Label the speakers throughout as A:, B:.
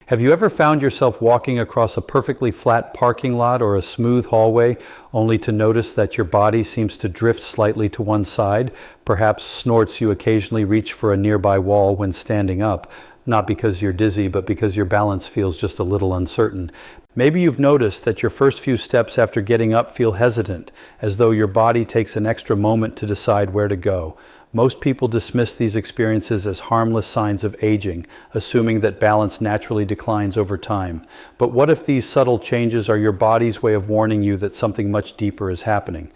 A: Have you ever found yourself walking across a perfectly flat parking lot or a smooth hallway, only to notice that your body seems to drift slightly to one side, perhaps snorts you occasionally reach for a nearby wall when standing up, not because you're dizzy, but because your balance feels just a little uncertain? Maybe you've noticed that your first few steps after getting up feel hesitant, as though your body takes an extra moment to decide where to go. Most people dismiss these experiences as harmless signs of aging, assuming that balance naturally declines over time. But what if these subtle changes are your body's way of warning you that something much deeper is happening?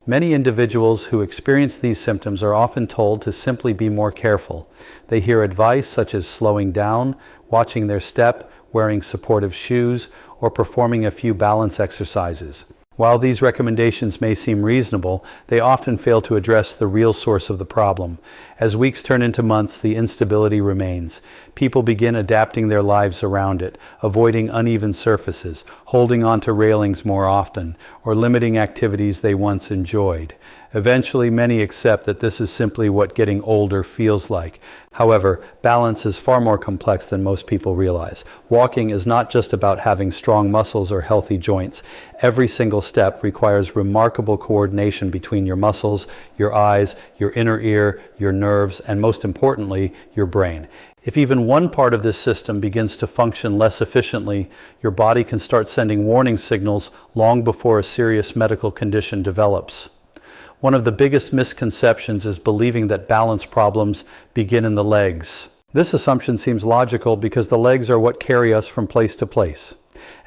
A: Many individuals who experience these symptoms are often told to simply be more careful. They hear advice such as slowing down, watching their step, wearing supportive shoes, or performing a few balance exercises. While these recommendations may seem reasonable, they often fail to address the real source of the problem. As weeks turn into months, the instability remains. People begin adapting their lives around it, avoiding uneven surfaces, holding onto railings more often, or limiting activities they once enjoyed. Eventually, many accept that this is simply what getting older feels like. However, balance is far more complex than most people realize. Walking is not just about having strong muscles or healthy joints. Every single step requires remarkable coordination between your muscles, your eyes, your inner ear, your nerves, and most importantly, your brain. If even one part of this system begins to function less efficiently, your body can start sending warning signals long before a serious medical condition develops. One of the biggest misconceptions is believing that balance problems begin in the legs. This assumption seems logical because the legs are what carry us from place to place.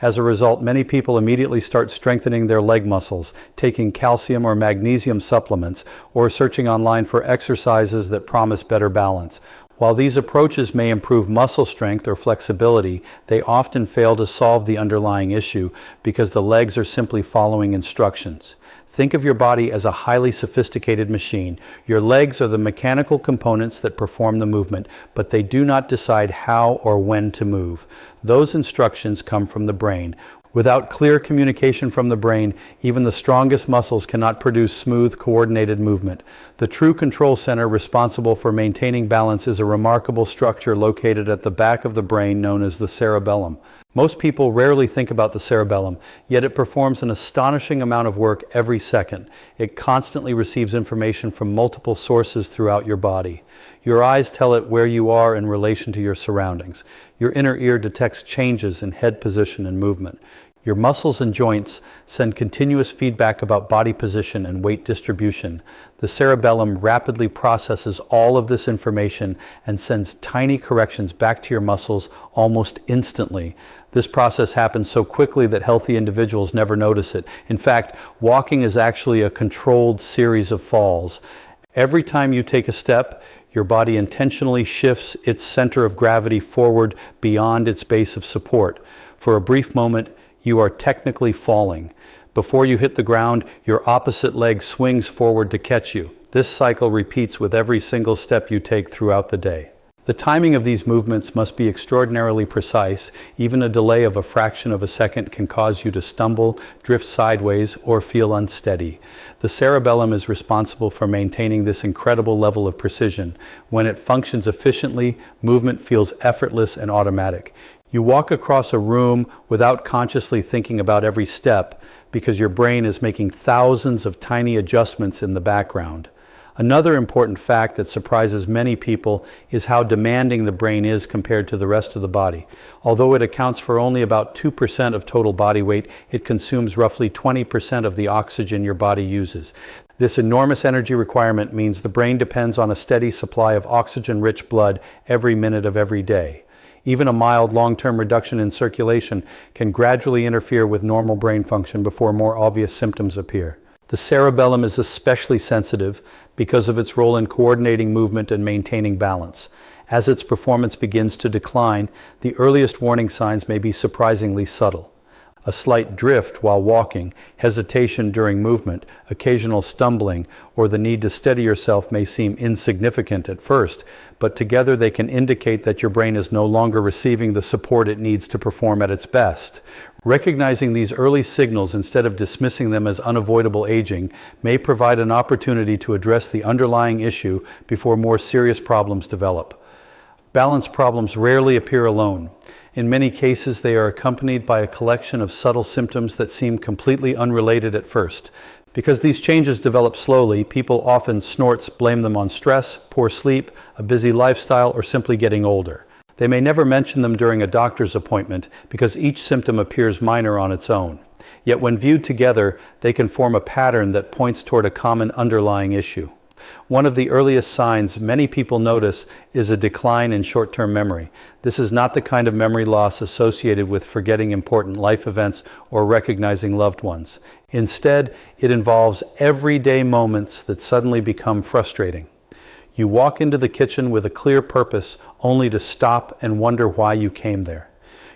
A: As a result, many people immediately start strengthening their leg muscles, taking calcium or magnesium supplements, or searching online for exercises that promise better balance. While these approaches may improve muscle strength or flexibility, they often fail to solve the underlying issue because the legs are simply following instructions. Think of your body as a highly sophisticated machine. Your legs are the mechanical components that perform the movement, but they do not decide how or when to move. Those instructions come from the brain. Without clear communication from the brain, even the strongest muscles cannot produce smooth, coordinated movement. The true control center responsible for maintaining balance is a remarkable structure located at the back of the brain known as the cerebellum. Most people rarely think about the cerebellum, yet it performs an astonishing amount of work every second. It constantly receives information from multiple sources throughout your body. Your eyes tell it where you are in relation to your surroundings. Your inner ear detects changes in head position and movement. Your muscles and joints send continuous feedback about body position and weight distribution. The cerebellum rapidly processes all of this information and sends tiny corrections back to your muscles almost instantly. This process happens so quickly that healthy individuals never notice it. In fact, walking is actually a controlled series of falls. Every time you take a step, your body intentionally shifts its center of gravity forward beyond its base of support. For a brief moment, you are technically falling. Before you hit the ground, your opposite leg swings forward to catch you. This cycle repeats with every single step you take throughout the day. The timing of these movements must be extraordinarily precise. Even a delay of a fraction of a second can cause you to stumble, drift sideways, or feel unsteady. The cerebellum is responsible for maintaining this incredible level of precision. When it functions efficiently, movement feels effortless and automatic. You walk across a room without consciously thinking about every step because your brain is making thousands of tiny adjustments in the background. Another important fact that surprises many people is how demanding the brain is compared to the rest of the body. Although it accounts for only about 2% of total body weight, it consumes roughly 20% of the oxygen your body uses. This enormous energy requirement means the brain depends on a steady supply of oxygen-rich blood every minute of every day. Even a mild long-term reduction in circulation can gradually interfere with normal brain function before more obvious symptoms appear. The cerebellum is especially sensitive because of its role in coordinating movement and maintaining balance. As its performance begins to decline, the earliest warning signs may be surprisingly subtle. A slight drift while walking, hesitation during movement, occasional stumbling, or the need to steady yourself may seem insignificant at first, but together they can indicate that your brain is no longer receiving the support it needs to perform at its best. Recognizing these early signals instead of dismissing them as unavoidable aging may provide an opportunity to address the underlying issue before more serious problems develop. Balance problems rarely appear alone. In many cases, they are accompanied by a collection of subtle symptoms that seem completely unrelated at first. Because these changes develop slowly, people often blame them on stress, poor sleep, a busy lifestyle, or simply getting older. They may never mention them during a doctor's appointment because each symptom appears minor on its own. Yet when viewed together, they can form a pattern that points toward a common underlying issue. One of the earliest signs many people notice is a decline in short-term memory. This is not the kind of memory loss associated with forgetting important life events or recognizing loved ones. Instead, it involves everyday moments that suddenly become frustrating. You walk into the kitchen with a clear purpose, only to stop and wonder why you came there.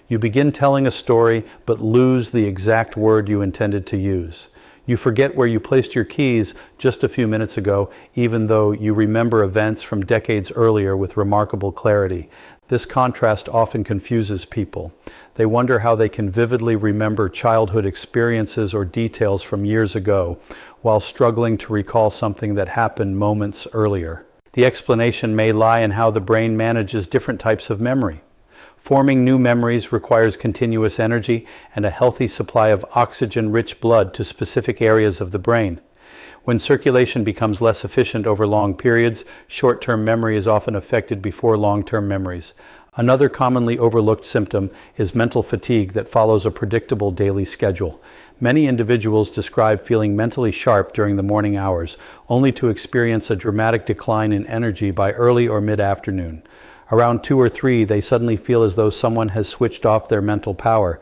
A: You begin telling a story, but lose the exact word you intended to use. You forget where you placed your keys just a few minutes ago, even though you remember events from decades earlier with remarkable clarity. This contrast often confuses people. They wonder how they can vividly remember childhood experiences or details from years ago, while struggling to recall something that happened moments earlier. The explanation may lie in how the brain manages different types of memory. Forming new memories requires continuous energy and a healthy supply of oxygen-rich blood to specific areas of the brain. When circulation becomes less efficient over long periods, short-term memory is often affected before long-term memories. Another commonly overlooked symptom is mental fatigue that follows a predictable daily schedule. Many individuals describe feeling mentally sharp during the morning hours, only to experience a dramatic decline in energy by early or mid-afternoon. Around 2 or 3, they suddenly feel as though someone has switched off their mental power.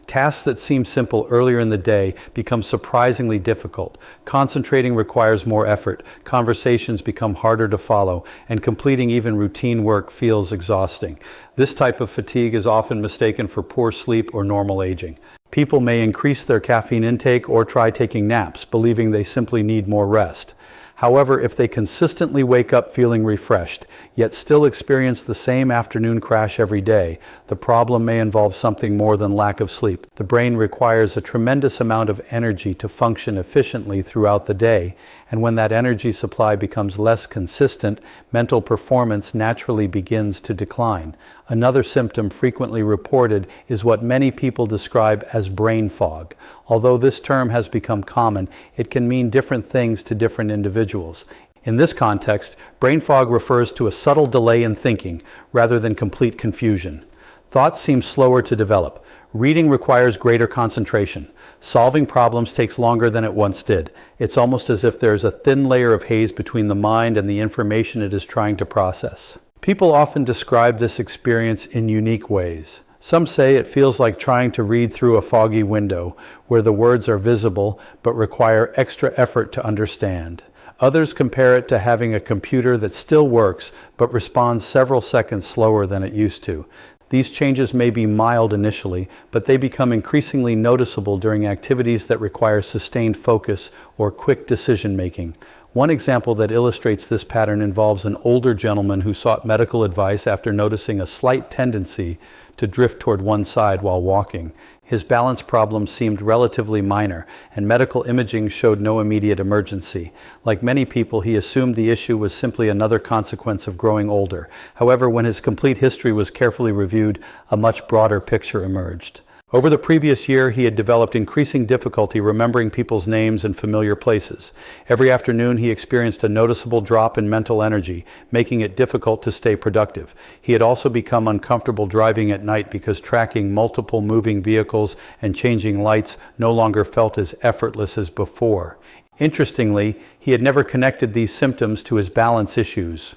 A: Tasks that seem simple earlier in the day become surprisingly difficult. Concentrating requires more effort, conversations become harder to follow, and completing even routine work feels exhausting. This type of fatigue is often mistaken for poor sleep or normal aging. People may increase their caffeine intake or try taking naps, believing they simply need more rest. However, if they consistently wake up feeling refreshed, yet still experience the same afternoon crash every day, the problem may involve something more than lack of sleep. The brain requires a tremendous amount of energy to function efficiently throughout the day, and when that energy supply becomes less consistent, mental performance naturally begins to decline. Another symptom frequently reported is what many people describe as brain fog. Although this term has become common, it can mean different things to different individuals. In this context, brain fog refers to a subtle delay in thinking, rather than complete confusion. Thoughts seem slower to develop. Reading requires greater concentration. Solving problems takes longer than it once did. It's almost as if there's a thin layer of haze between the mind and the information it is trying to process. People often describe this experience in unique ways. Some say it feels like trying to read through a foggy window, where the words are visible but require extra effort to understand. Others compare it to having a computer that still works but responds several seconds slower than it used to. These changes may be mild initially, but they become increasingly noticeable during activities that require sustained focus or quick decision-making. One example that illustrates this pattern involves an older gentleman who sought medical advice after noticing a slight tendency to drift toward one side while walking. His balance problems seemed relatively minor, and medical imaging showed no immediate emergency. Like many people, he assumed the issue was simply another consequence of growing older. However, when his complete history was carefully reviewed, a much broader picture emerged. Over the previous year, he had developed increasing difficulty remembering people's names and familiar places. Every afternoon, he experienced a noticeable drop in mental energy, making it difficult to stay productive. He had also become uncomfortable driving at night because tracking multiple moving vehicles and changing lights no longer felt as effortless as before. Interestingly, he had never connected these symptoms to his balance issues.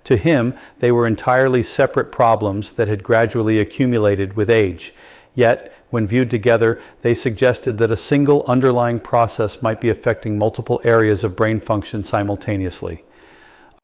A: To him, they were entirely separate problems that had gradually accumulated with age. Yet, when viewed together, they suggested that a single underlying process might be affecting multiple areas of brain function simultaneously.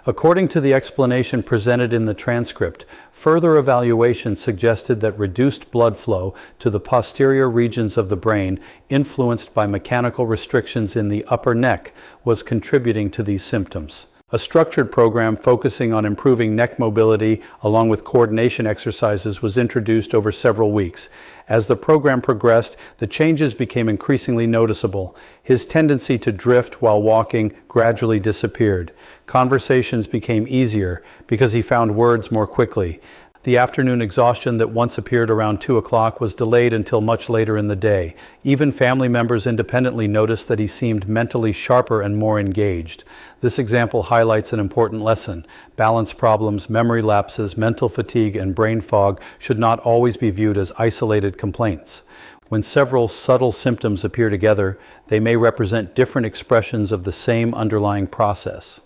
A: According to the explanation presented in the transcript, further evaluation suggested that reduced blood flow to the posterior regions of the brain, influenced by mechanical restrictions in the upper neck, was contributing to these symptoms. A structured program focusing on improving neck mobility along with coordination exercises was introduced over several weeks. As the program progressed, the changes became increasingly noticeable. His tendency to drift while walking gradually disappeared. Conversations became easier because he found words more quickly. The afternoon exhaustion that once appeared around 2 o'clock was delayed until much later in the day. Even family members independently noticed that he seemed mentally sharper and more engaged. This example highlights an important lesson. Balance problems, memory lapses, mental fatigue, and brain fog should not always be viewed as isolated complaints. When several subtle symptoms appear together, they may represent different expressions of the same underlying process.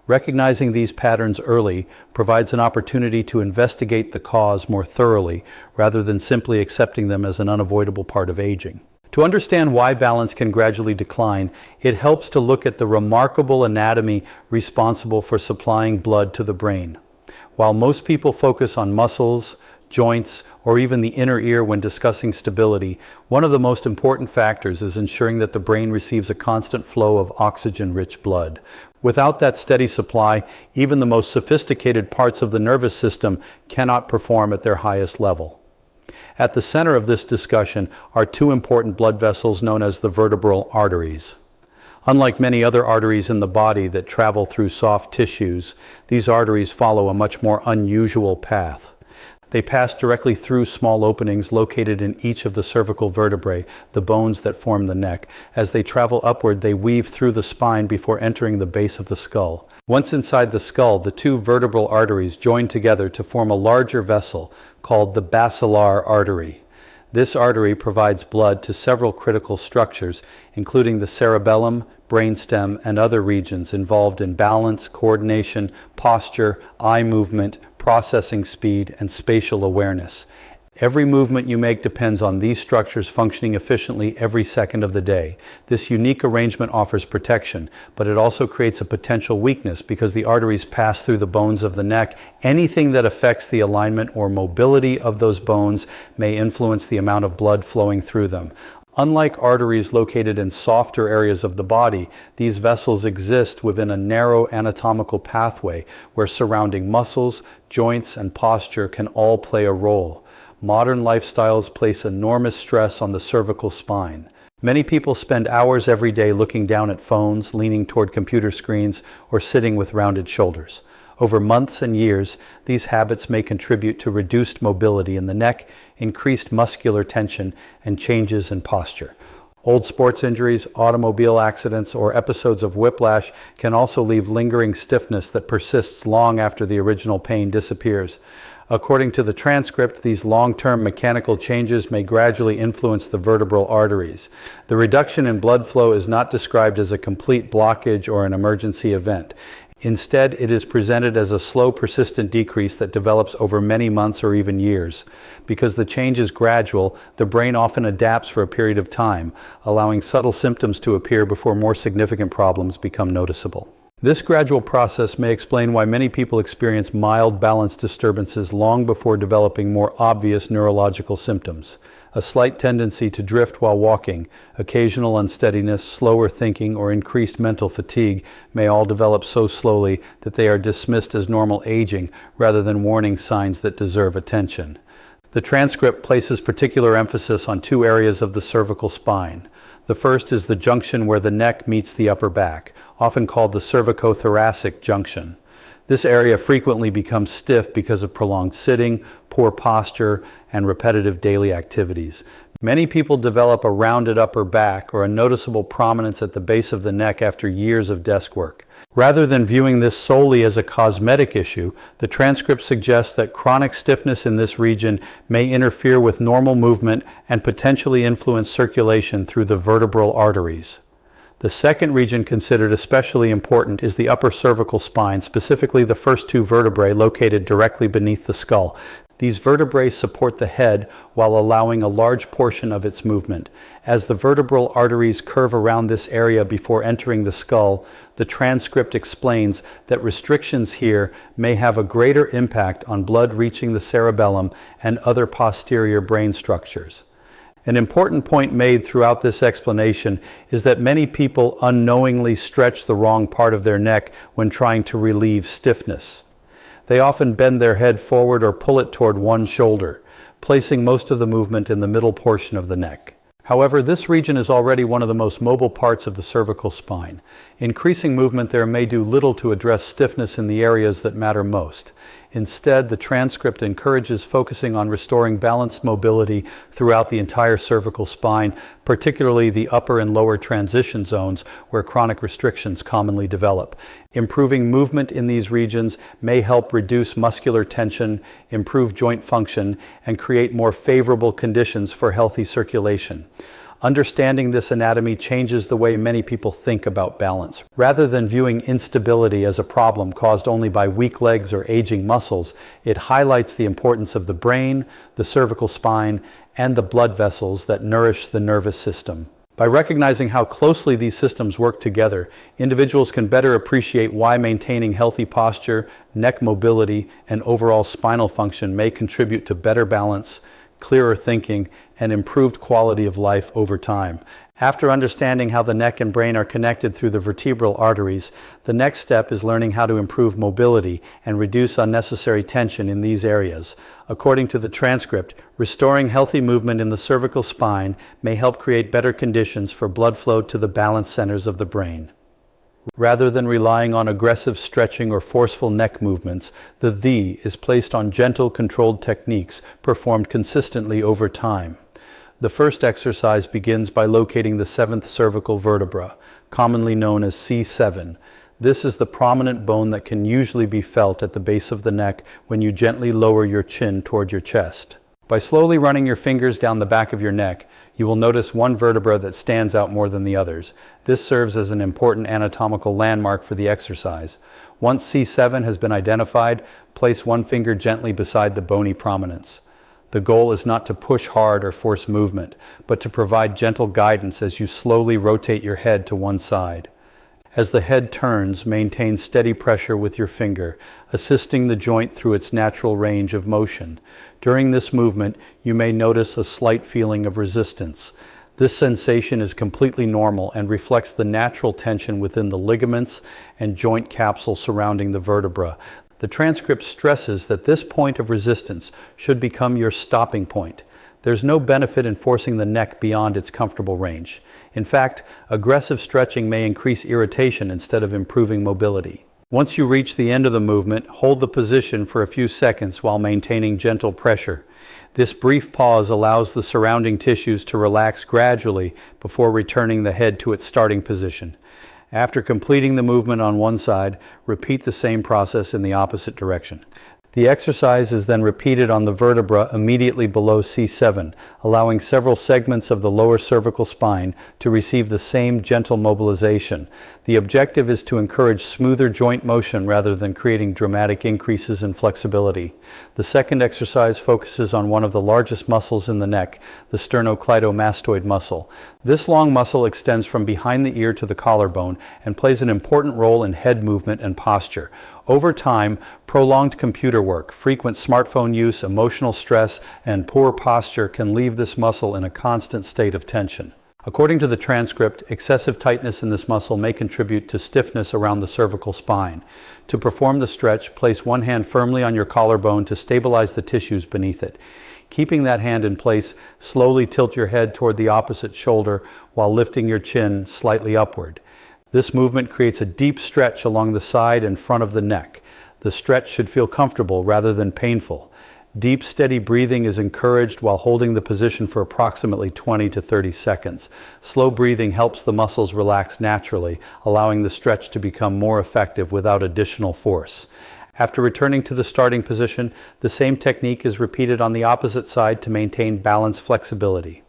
A: Recognizing these patterns early provides an opportunity to investigate the cause more thoroughly rather than simply accepting them as an unavoidable part of aging. To understand why balance can gradually decline, it helps to look at the remarkable anatomy responsible for supplying blood to the brain. While most people focus on muscles, joints, or even the inner ear when discussing stability, one of the most important factors is ensuring that the brain receives a constant flow of oxygen-rich blood. Without that steady supply, even the most sophisticated parts of the nervous system cannot perform at their highest level. At the center of this discussion are two important blood vessels known as the vertebral arteries. Unlike many other arteries in the body that travel through soft tissues, these arteries follow a much more unusual path. They pass directly through small openings located in each of the cervical vertebrae, the bones that form the neck. As they travel upward, they weave through the spine before entering the base of the skull. Once inside the skull, the two vertebral arteries join together to form a larger vessel called the basilar artery. This artery provides blood to several critical structures, including the cerebellum, brainstem, and other regions involved in balance, coordination, posture, eye movement, processing speed, and spatial awareness. Every movement you make depends on these structures functioning efficiently every second of the day. This unique arrangement offers protection, but it also creates a potential weakness because the arteries pass through the bones of the neck. Anything that affects the alignment or mobility of those bones may influence the amount of blood flowing through them. Unlike arteries located in softer areas of the body, these vessels exist within a narrow anatomical pathway where surrounding muscles, joints, and posture can all play a role. Modern lifestyles place enormous stress on the cervical spine. Many people spend hours every day looking down at phones, leaning toward computer screens, or sitting with rounded shoulders. Over months and years, these habits may contribute to reduced mobility in the neck, increased muscular tension, and changes in posture. Old sports injuries, automobile accidents, or episodes of whiplash can also leave lingering stiffness that persists long after the original pain disappears. According to the transcript, these long-term mechanical changes may gradually influence the vertebral arteries. The reduction in blood flow is not described as a complete blockage or an emergency event. Instead, it is presented as a slow, persistent decrease that develops over many months or even years. Because the change is gradual, the brain often adapts for a period of time, allowing subtle symptoms to appear before more significant problems become noticeable. This gradual process may explain why many people experience mild balance disturbances long before developing more obvious neurological symptoms. A slight tendency to drift while walking, occasional unsteadiness, slower thinking, or increased mental fatigue may all develop so slowly that they are dismissed as normal aging rather than warning signs that deserve attention. The transcript places particular emphasis on two areas of the cervical spine. The first is the junction where the neck meets the upper back, often called the cervicothoracic junction. This area frequently becomes stiff because of prolonged sitting, poor posture, and repetitive daily activities. Many people develop a rounded upper back or a noticeable prominence at the base of the neck after years of desk work. Rather than viewing this solely as a cosmetic issue, the transcript suggests that chronic stiffness in this region may interfere with normal movement and potentially influence circulation through the vertebral arteries. The second region considered especially important is the upper cervical spine, specifically the first two vertebrae located directly beneath the skull. These vertebrae support the head while allowing a large portion of its movement. As the vertebral arteries curve around this area before entering the skull, the transcript explains that restrictions here may have a greater impact on blood reaching the cerebellum and other posterior brain structures. An important point made throughout this explanation is that many people unknowingly stretch the wrong part of their neck when trying to relieve stiffness. They often bend their head forward or pull it toward one shoulder, placing most of the movement in the middle portion of the neck. However, this region is already one of the most mobile parts of the cervical spine. Increasing movement there may do little to address stiffness in the areas that matter most. Instead, the transcript encourages focusing on restoring balanced mobility throughout the entire cervical spine, particularly the upper and lower transition zones where chronic restrictions commonly develop. Improving movement in these regions may help reduce muscular tension, improve joint function, and create more favorable conditions for healthy circulation. Understanding this anatomy changes the way many people think about balance. Rather than viewing instability as a problem caused only by weak legs or aging muscles, it highlights the importance of the brain, the cervical spine, and the blood vessels that nourish the nervous system. By recognizing how closely these systems work together, individuals can better appreciate why maintaining healthy posture, neck mobility, and overall spinal function may contribute to better balance, clearer thinking, and improved quality of life over time. After understanding how the neck and brain are connected through the vertebral arteries, the next step is learning how to improve mobility and reduce unnecessary tension in these areas. According to the transcript, restoring healthy movement in the cervical spine may help create better conditions for blood flow to the balance centers of the brain. Rather than relying on aggressive stretching or forceful neck movements, the "the" is placed on gentle, controlled techniques performed consistently over time. The first exercise begins by locating the seventh cervical vertebra, commonly known as C7. This is the prominent bone that can usually be felt at the base of the neck when you gently lower your chin toward your chest. By slowly running your fingers down the back of your neck, you will notice one vertebra that stands out more than the others. This serves as an important anatomical landmark for the exercise. Once C7 has been identified, place one finger gently beside the bony prominence. The goal is not to push hard or force movement, but to provide gentle guidance as you slowly rotate your head to one side. As the head turns, maintain steady pressure with your finger, assisting the joint through its natural range of motion. During this movement, you may notice a slight feeling of resistance. This sensation is completely normal and reflects the natural tension within the ligaments and joint capsule surrounding the vertebra. The transcript stresses that this point of resistance should become your stopping point. There's no benefit in forcing the neck beyond its comfortable range. In fact, aggressive stretching may increase irritation instead of improving mobility. Once you reach the end of the movement, hold the position for a few seconds while maintaining gentle pressure. This brief pause allows the surrounding tissues to relax gradually before returning the head to its starting position. After completing the movement on one side, repeat the same process in the opposite direction. The exercise is then repeated on the vertebra immediately below C7, allowing several segments of the lower cervical spine to receive the same gentle mobilization. The objective is to encourage smoother joint motion rather than creating dramatic increases in flexibility. The second exercise focuses on one of the largest muscles in the neck, the sternocleidomastoid muscle. This long muscle extends from behind the ear to the collarbone and plays an important role in head movement and posture. Over time, prolonged computer work, frequent smartphone use, emotional stress, and poor posture can leave this muscle in a constant state of tension. According to the transcript, excessive tightness in this muscle may contribute to stiffness around the cervical spine. To perform the stretch, place one hand firmly on your collarbone to stabilize the tissues beneath it. Keeping that hand in place, slowly tilt your head toward the opposite shoulder while lifting your chin slightly upward. This movement creates a deep stretch along the side and front of the neck. The stretch should feel comfortable rather than painful. Deep, steady breathing is encouraged while holding the position for approximately 20 to 30 seconds. Slow breathing helps the muscles relax naturally, allowing the stretch to become more effective without additional force. After returning to the starting position, the same technique is repeated on the opposite side to maintain balance flexibility.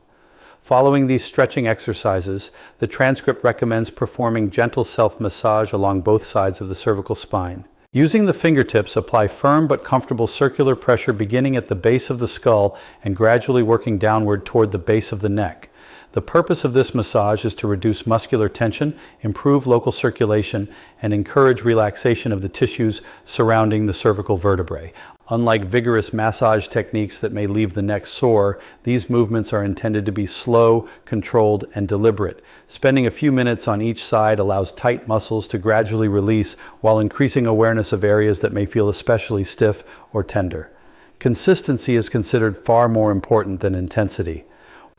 A: Following these stretching exercises, the transcript recommends performing gentle self-massage along both sides of the cervical spine. Using the fingertips, apply firm but comfortable circular pressure beginning at the base of the skull and gradually working downward toward the base of the neck. The purpose of this massage is to reduce muscular tension, improve local circulation, and encourage relaxation of the tissues surrounding the cervical vertebrae. Unlike vigorous massage techniques that may leave the neck sore, these movements are intended to be slow, controlled, and deliberate. Spending a few minutes on each side allows tight muscles to gradually release while increasing awareness of areas that may feel especially stiff or tender. Consistency is considered far more important than intensity.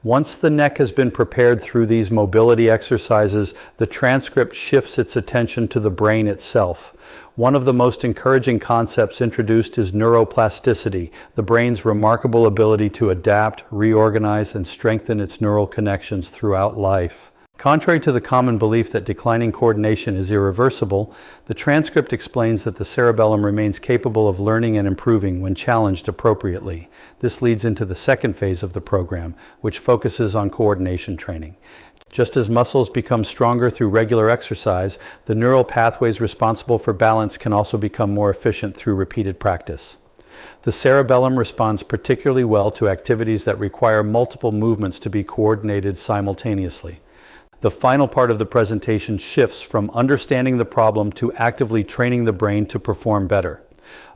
A: Once the neck has been prepared through these mobility exercises, the transcript shifts its attention to the brain itself. One of the most encouraging concepts introduced is neuroplasticity, the brain's remarkable ability to adapt, reorganize, and strengthen its neural connections throughout life. Contrary to the common belief that declining coordination is irreversible, the transcript explains that the cerebellum remains capable of learning and improving when challenged appropriately. This leads into the second phase of the program, which focuses on coordination training. Just as muscles become stronger through regular exercise, the neural pathways responsible for balance can also become more efficient through repeated practice. The cerebellum responds particularly well to activities that require multiple movements to be coordinated simultaneously. The final part of the presentation shifts from understanding the problem to actively training the brain to perform better.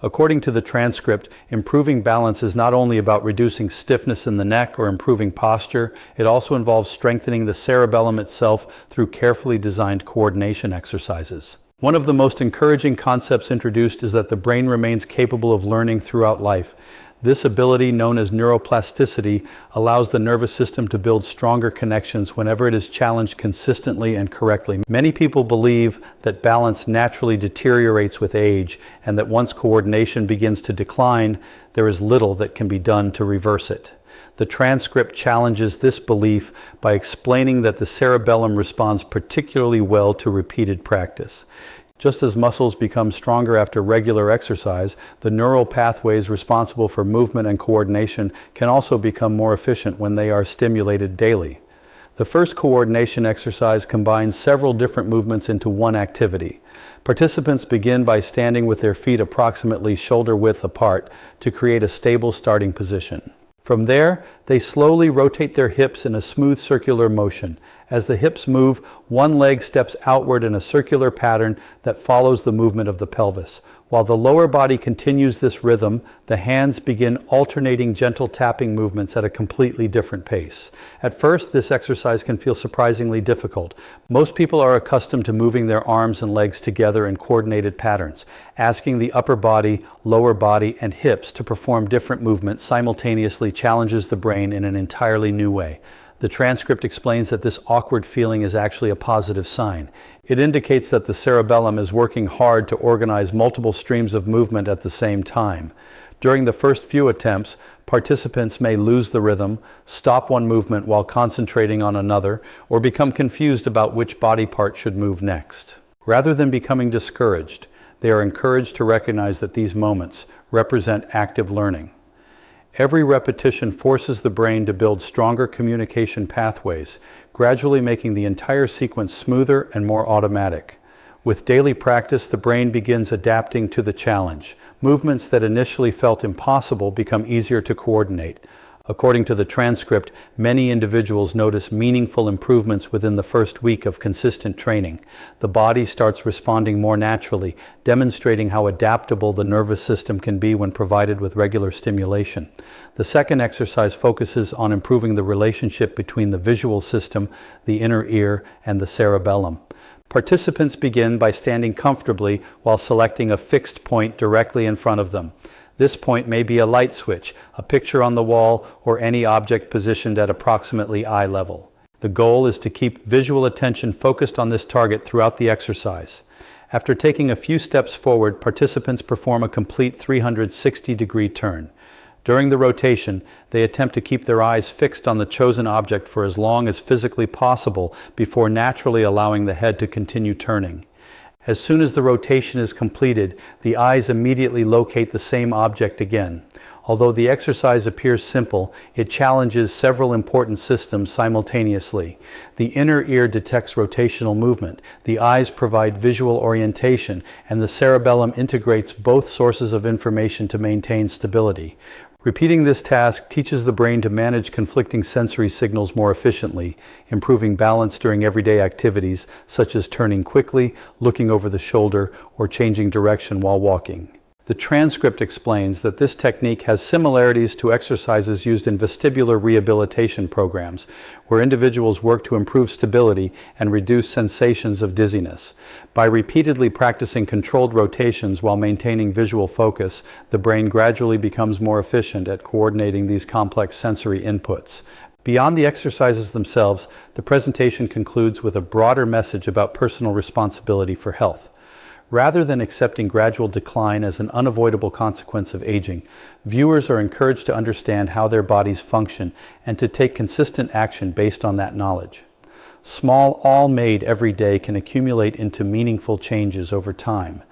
A: According to the transcript, improving balance is not only about reducing stiffness in the neck or improving posture, it also involves strengthening the cerebellum itself through carefully designed coordination exercises. One of the most encouraging concepts introduced is that the brain remains capable of learning throughout life. This ability, known as neuroplasticity, allows the nervous system to build stronger connections whenever it is challenged consistently and correctly. Many people believe that balance naturally deteriorates with age, and that once coordination begins to decline, there is little that can be done to reverse it. The transcript challenges this belief by explaining that the cerebellum responds particularly well to repeated practice. Just as muscles become stronger after regular exercise, the neural pathways responsible for movement and coordination can also become more efficient when they are stimulated daily. The first coordination exercise combines several different movements into one activity. Participants begin by standing with their feet approximately shoulder width apart to create a stable starting position. From there, they slowly rotate their hips in a smooth circular motion. As the hips move, one leg steps outward in a circular pattern that follows the movement of the pelvis. While the lower body continues this rhythm, the hands begin alternating gentle tapping movements at a completely different pace. At first, this exercise can feel surprisingly difficult. Most people are accustomed to moving their arms and legs together in coordinated patterns. Asking the upper body, lower body, and hips to perform different movements simultaneously challenges the brain in an entirely new way. The transcript explains that this awkward feeling is actually a positive sign. It indicates that the cerebellum is working hard to organize multiple streams of movement at the same time. During the first few attempts, participants may lose the rhythm, stop one movement while concentrating on another, or become confused about which body part should move next. Rather than becoming discouraged, they are encouraged to recognize that these moments represent active learning. Every repetition forces the brain to build stronger communication pathways, gradually making the entire sequence smoother and more automatic. With daily practice, the brain begins adapting to the challenge. Movements that initially felt impossible become easier to coordinate. According to the transcript, many individuals notice meaningful improvements within the first week of consistent training. The body starts responding more naturally, demonstrating how adaptable the nervous system can be when provided with regular stimulation. The second exercise focuses on improving the relationship between the visual system, the inner ear, and the cerebellum. Participants begin by standing comfortably while selecting a fixed point directly in front of them. This point may be a light switch, a picture on the wall, or any object positioned at approximately eye level. The goal is to keep visual attention focused on this target throughout the exercise. After taking a few steps forward, participants perform a complete 360-degree turn. During the rotation, they attempt to keep their eyes fixed on the chosen object for as long as physically possible before naturally allowing the head to continue turning. As soon as the rotation is completed, the eyes immediately locate the same object again. Although the exercise appears simple, it challenges several important systems simultaneously. The inner ear detects rotational movement, the eyes provide visual orientation, and the cerebellum integrates both sources of information to maintain stability. Repeating this task teaches the brain to manage conflicting sensory signals more efficiently, improving balance during everyday activities such as turning quickly, looking over the shoulder, or changing direction while walking. The transcript explains that this technique has similarities to exercises used in vestibular rehabilitation programs, where individuals work to improve stability and reduce sensations of dizziness. By repeatedly practicing controlled rotations while maintaining visual focus, the brain gradually becomes more efficient at coordinating these complex sensory inputs. Beyond the exercises themselves, the presentation concludes with a broader message about personal responsibility for health. Rather than accepting gradual decline as an unavoidable consequence of aging, viewers are encouraged to understand how their bodies function and to take consistent action based on that knowledge. Small, all made every day can accumulate into meaningful changes over time.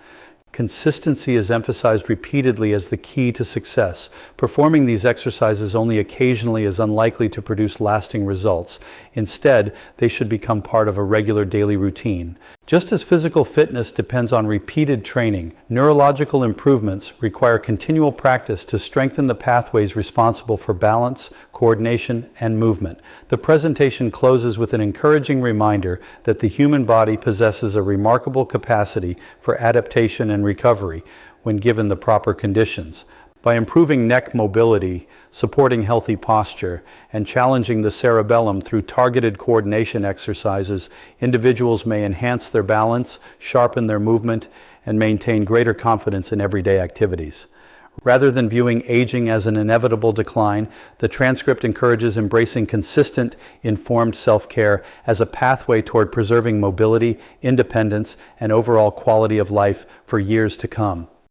A: Consistency is emphasized repeatedly as the key to success. Performing these exercises only occasionally is unlikely to produce lasting results. Instead, they should become part of a regular daily routine. Just as physical fitness depends on repeated training, neurological improvements require continual practice to strengthen the pathways responsible for balance, coordination, and movement. The presentation closes with an encouraging reminder that the human body possesses a remarkable capacity for adaptation and recovery when given the proper conditions. By improving neck mobility, supporting healthy posture, and challenging the cerebellum through targeted coordination exercises, individuals may enhance their balance, sharpen their movement, and maintain greater confidence in everyday activities. Rather than viewing aging as an inevitable decline, the transcript encourages embracing consistent, informed self-care as a pathway toward preserving mobility, independence, and overall quality of life for years to come.